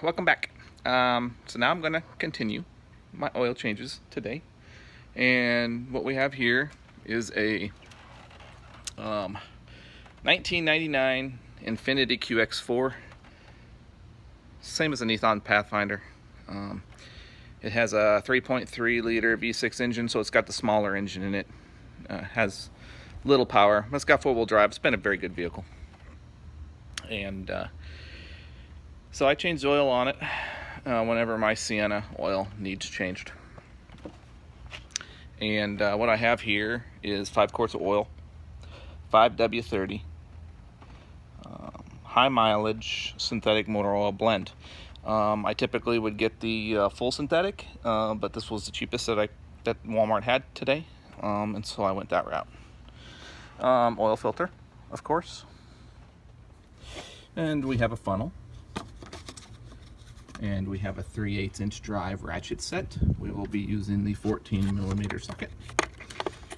welcome back. So now I'm going to continue my oil changes today. And what we have here is a 1999 Infiniti QX4. Same as a Nissan Pathfinder. It has a 3.3 liter V6 engine, so it's got the smaller engine in it. Has little power, but it's got four-wheel drive. It's been a very good vehicle. And so I change the oil on it whenever my Sienna oil needs changed. And what I have here is 5 quarts of oil, 5W30, high mileage synthetic motor oil blend. I typically would get the full synthetic, but this was the cheapest that Walmart had today, and so I went that route. Oil filter, of course, and we have a funnel, and we have a 3/8 inch drive ratchet set. We will be using the 14mm socket.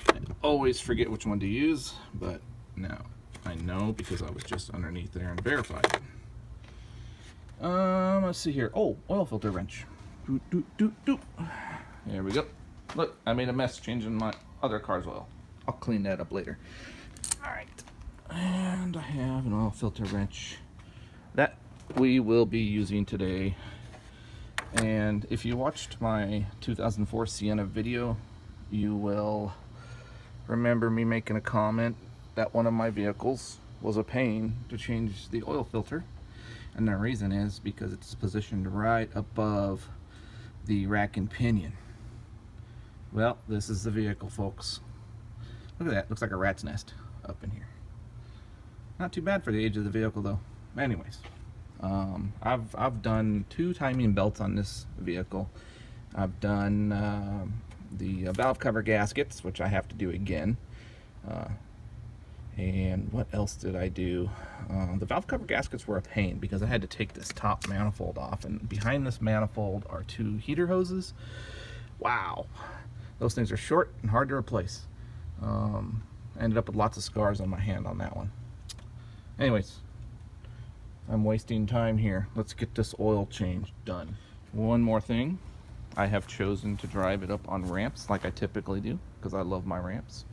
I always forget which one to use, but now I know because I was just underneath there and verified it. Let's see here. Oh, oil filter wrench. There we go. Look, I made a mess changing my other car's oil. I'll clean that up later. Alright. And I have an oil filter wrench that we will be using today. And if you watched my 2004 Sienna video, you will remember me making a comment that one of my vehicles was a pain to change the oil filter. And the reason is because it's positioned right above the rack and pinion. Well, this is the vehicle, folks. Look at that. Looks like a rat's nest up in here. Not too bad for the age of the vehicle, though. Anyways, I've done 2 timing belts on this vehicle. I've done the valve cover gaskets, which I have to do again. And what else did I do? The valve cover gaskets were a pain because I had to take this top manifold off, and behind this manifold are 2 heater hoses. Wow, those things are short and hard to replace. Ended up with lots of scars on my hand on that one. Anyways, I'm wasting time here. Let's get this oil change done. One more thing, I have chosen to drive it up on ramps like I typically do because I love my ramps.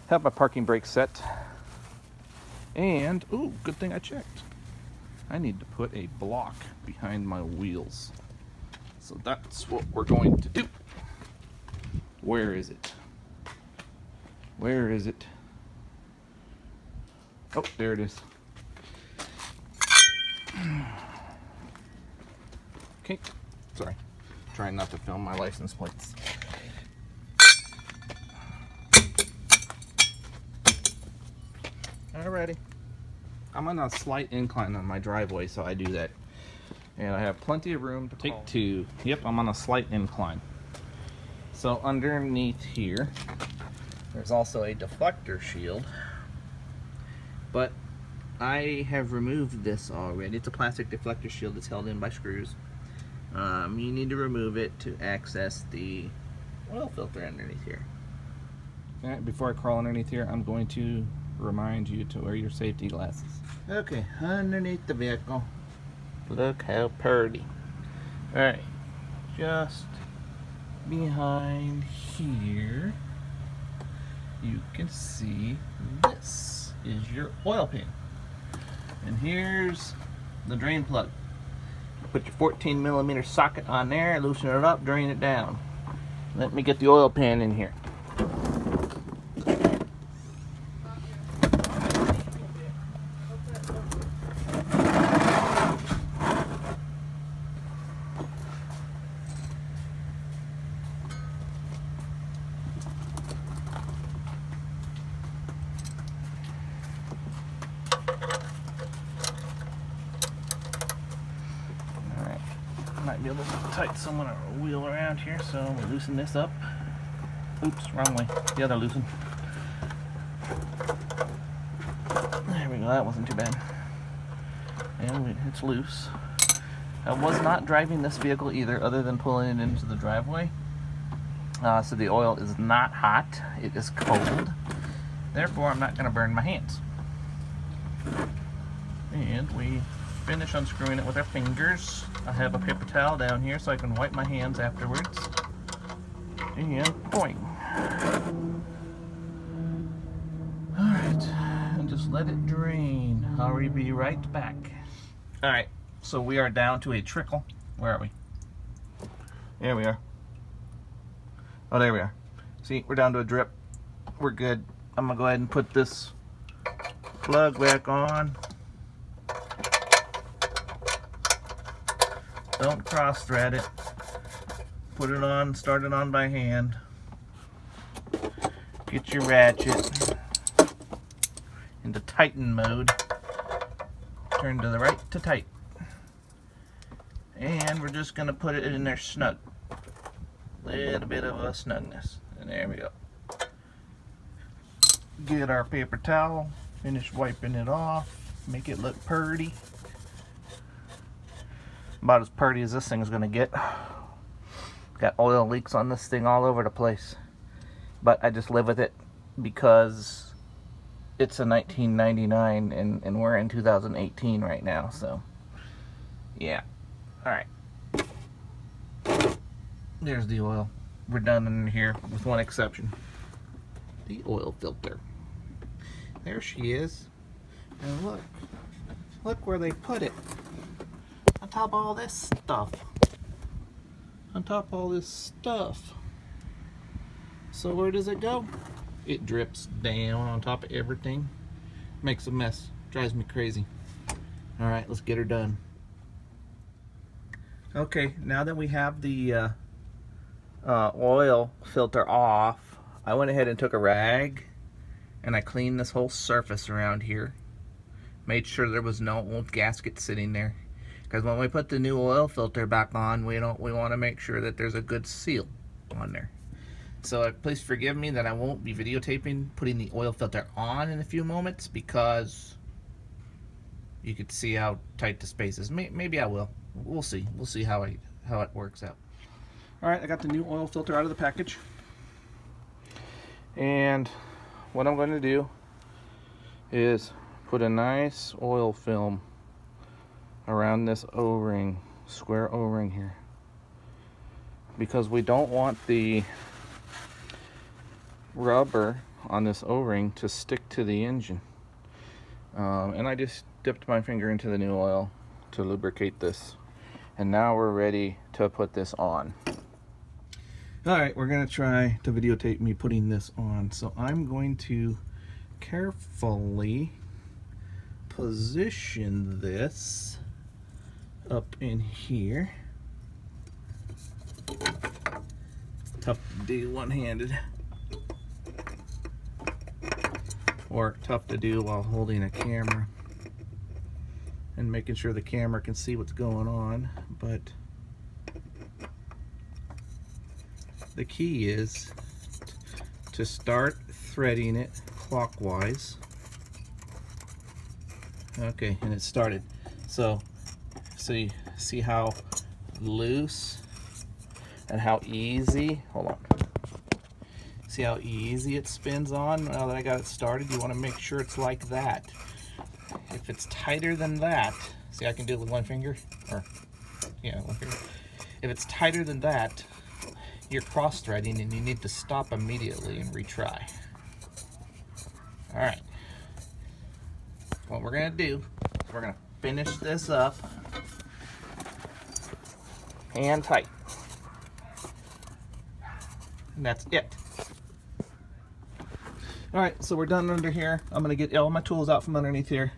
Have my parking brake set. And, ooh, good thing I checked. I need to put a block behind my wheels. So that's what we're going to do. Where is it? Where is it? Oh, there it is. Okay, sorry. Trying not to film my license plates. Alrighty. I'm on a slight incline on my driveway, so I do that. And I have plenty of room to take 2. Yep, I'm on a slight incline. So underneath here, there's also a deflector shield. But I have removed this already. It's a plastic deflector shield that's held in by screws. You need to remove it to access the oil filter underneath here. Alright, before I crawl underneath here, I'm going to remind you to wear your safety glasses. Okay, underneath the vehicle. Look how pretty. Alright, just behind here, you can see this is your oil pan. And here's the drain plug. Put your 14mm socket on there, loosen it up, drain it down. Let me get the oil pan in here. Might be a little tight someone or wheel around here, so we'll loosen this up. Oops, wrong way. The other loosen. There we go, that wasn't too bad. And it's loose. I was not driving this vehicle either, other than pulling it into the driveway. So the oil is not hot, it is cold. Therefore, I'm not going to burn my hands. And we finish unscrewing it with our fingers. I have a paper towel down here so I can wipe my hands afterwards. And point. Alright, and just let it drain. I'll be right back. Alright, so we are down to a trickle. Where are we? There we are. Oh, there we are. See, we're down to a drip. We're good. I'm gonna go ahead and put this plug back on. Don't cross thread it. Put it on, start it on by hand. Get your ratchet into tighten mode. Turn to the right to tight. And we're just gonna put it in there snug. Little bit of a snugness. And there we go. Get our paper towel, finish wiping it off, make it look purty. About as purty as this thing is gonna get. Got oil leaks on this thing all over the place. But I just live with it because it's a 1999 and we're in 2018 right now, so yeah. Alright. There's the oil. We're done in here with one exception. The oil filter. There she is. And look. Look where they put it. On top of all this stuff. On top of all this stuff. So where does it go? It drips down on top of everything. Makes a mess. Drives me crazy. Alright, let's get her done. Okay, now that we have the oil filter off, I went ahead and took a rag and I cleaned this whole surface around here. Made sure there was no old gasket sitting there. Because when we put the new oil filter back on, we want to make sure that there's a good seal on there. So please forgive me that I won't be videotaping putting the oil filter on in a few moments because you could see how tight the space is. Maybe I will. We'll see. We'll see how it works out. All right, I got the new oil filter out of the package. And what I'm going to do is put a nice oil film around this O-ring, square O-ring here. Because we don't want the rubber on this O-ring to stick to the engine. And I just dipped my finger into the new oil to lubricate this. And now we're ready to put this on. Alright, we're going to try to videotape me putting this on. So I'm going to carefully position this up in here. It's tough to do one-handed. Or tough to do while holding a camera and making sure the camera can see what's going on, but the key is to start threading it clockwise. Okay, and it started. So you see how loose and how easy, hold on. See how easy it spins on now that I got it started? You want to make sure it's like that. If it's tighter than that, see, I can do it with one finger, or yeah, one finger. If it's tighter than that, you're cross-threading and you need to stop immediately and retry. All right. What we're gonna do is we're gonna finish this up hand tight, and that's it. All right, so we're done under here. I'm gonna get all my tools out from underneath here.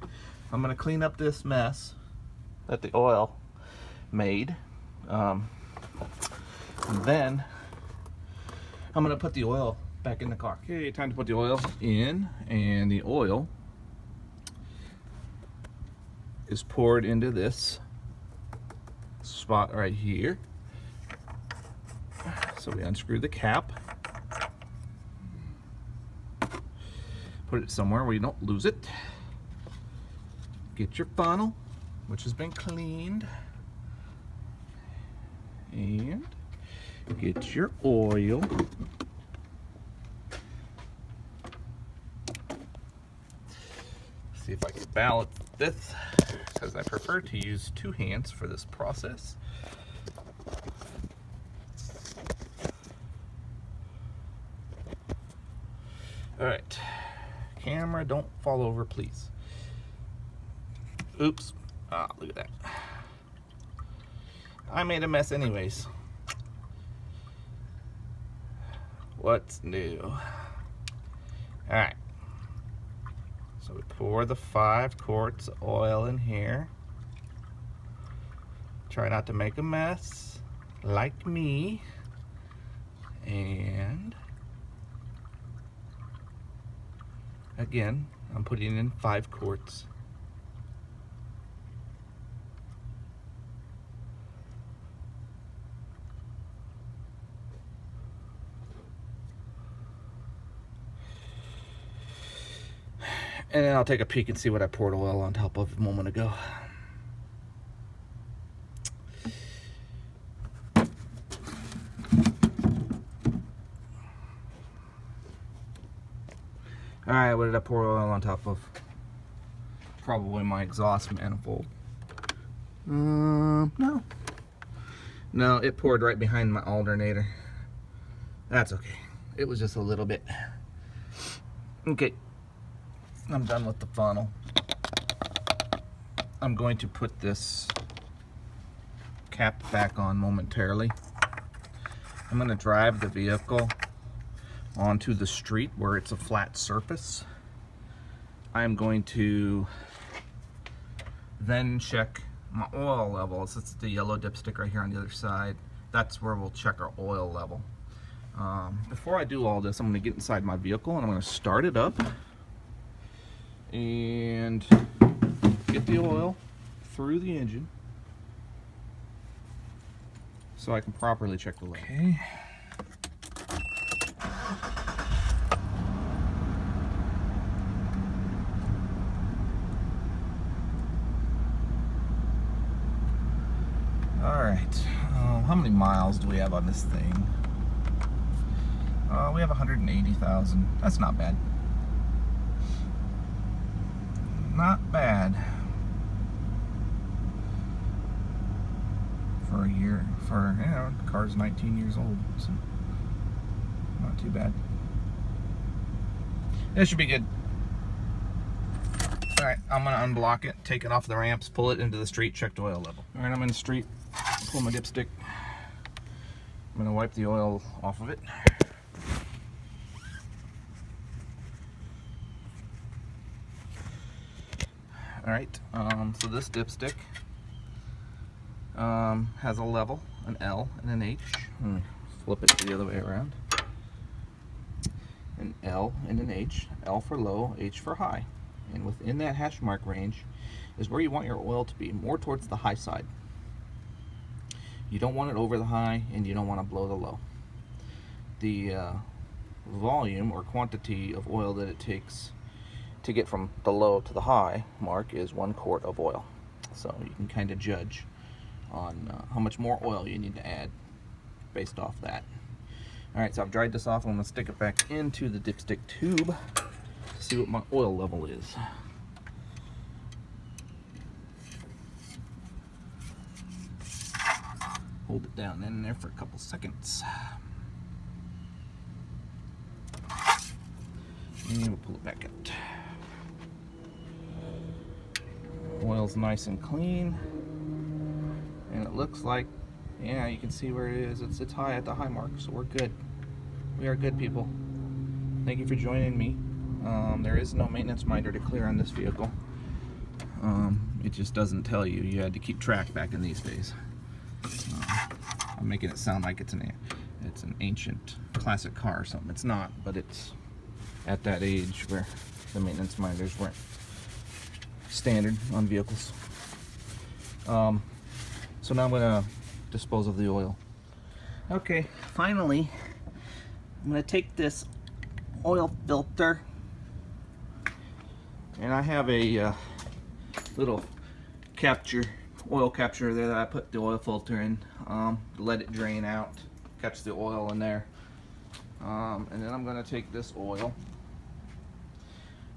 I'm gonna clean up this mess that the oil made. And then I'm gonna put the oil back in the car. Okay, time to put the oil in, and the oil is poured into this spot right here. So we unscrew the cap. Put it somewhere where you don't lose it. Get your funnel, which has been cleaned. And get your oil. See if I can balance this. because I prefer to use 2 hands for this process. Alright, camera, don't fall over, please. Oops. Ah, look at that. I made a mess anyways. What's new? Alright. So we pour the 5 quarts of oil in here. Try not to make a mess, like me. And again, I'm putting in 5 quarts. And then I'll take a peek and see what I poured oil on top of a moment ago. Alright, what did I pour oil on top of? Probably my exhaust manifold. No. No, it poured right behind my alternator. That's okay. It was just a little bit. Okay. I'm done with the funnel. I'm going to put this cap back on momentarily. I'm going to drive the vehicle onto the street where it's a flat surface. I'm going to then check my oil levels. It's the yellow dipstick right here on the other side. That's where we'll check our oil level. Before I do all this, I'm going to get inside my vehicle and I'm going to start it up and get the oil through the engine so I can properly check the level. Okay. Alright, how many miles do we have on this thing? We have 180,000. That's not bad. Not bad for a year. For, you know, the car's 19 years old, so not too bad. This should be good. Alright, I'm gonna unblock it, take it off the ramps, pull it into the street, check the oil level. Alright, I'm in the street, pull my dipstick. I'm gonna wipe the oil off of it. Alright, so this dipstick has a level, an L and an H. Flip it the other way around. An L and an H. L for low, H for high. And within that hash mark range is where you want your oil to be, more towards the high side. You don't want it over the high and you don't want to blow the low. The volume or quantity of oil that it takes to get from the low to the high mark is 1 quart of oil. So you can kind of judge on how much more oil you need to add based off that. Alright, so I've dried this off. I'm going to stick it back into the dipstick tube to see what my oil level is. Hold it down in there for a couple seconds. And we'll pull it back out. Oil's nice and clean. And it looks like, yeah, you can see where it is. It's high at the high mark, so we're good. We are good, people. Thank you for joining me. There is no maintenance minder to clear on this vehicle. It just doesn't tell you. You had to keep track back in these days. I'm making it sound like it's an ancient classic car or something. It's not, but it's at that age where the maintenance minders weren't standard on vehicles. So now I'm going to dispose of the oil. Okay, finally, I'm going to take this oil filter, and I have a little oil capture there that I put the oil filter in, let it drain out, catch the oil in there, and then I'm going to take this oil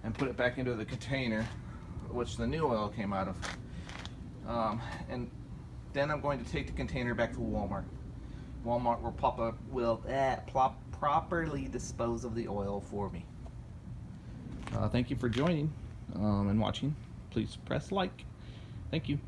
and put it back into the container which the new oil came out of. And then I'm going to take the container back to Walmart. Walmart will properly dispose of the oil for me. Thank you for joining and watching. Please press like. Thank you.